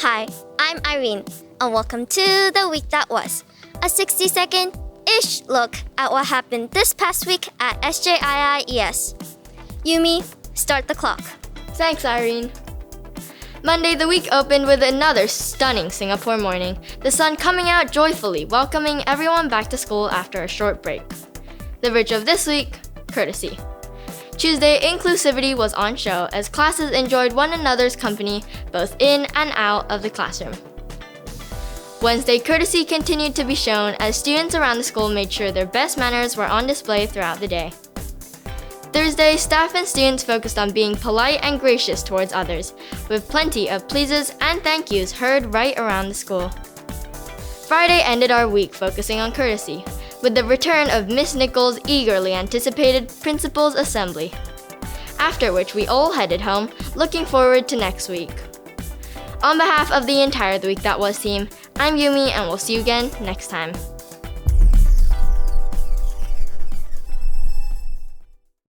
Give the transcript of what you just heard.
Hi, I'm Irene, and welcome to the week that was. A 60-second-ish look at what happened this past week at SJIIES. Yumi, start the clock. Thanks, Irene. Monday, the week opened with another stunning Singapore morning, the sun coming out joyfully, welcoming everyone back to school after a short break. The virtue of this week, courtesy. Tuesday, inclusivity was on show as classes enjoyed one another's company both in and out of the classroom. Wednesday, courtesy continued to be shown as students around the school made sure their best manners were on display throughout the day. Thursday, staff and students focused on being polite and gracious towards others, with plenty of pleases and thank yous heard right around the school. Friday ended our week focusing on courtesy, with the return of Miss Nichols' eagerly anticipated Principal's Assembly. After which we all headed home, looking forward to next week. On behalf of the entire The Week That Was team, I'm Yumi and we'll see you again next time.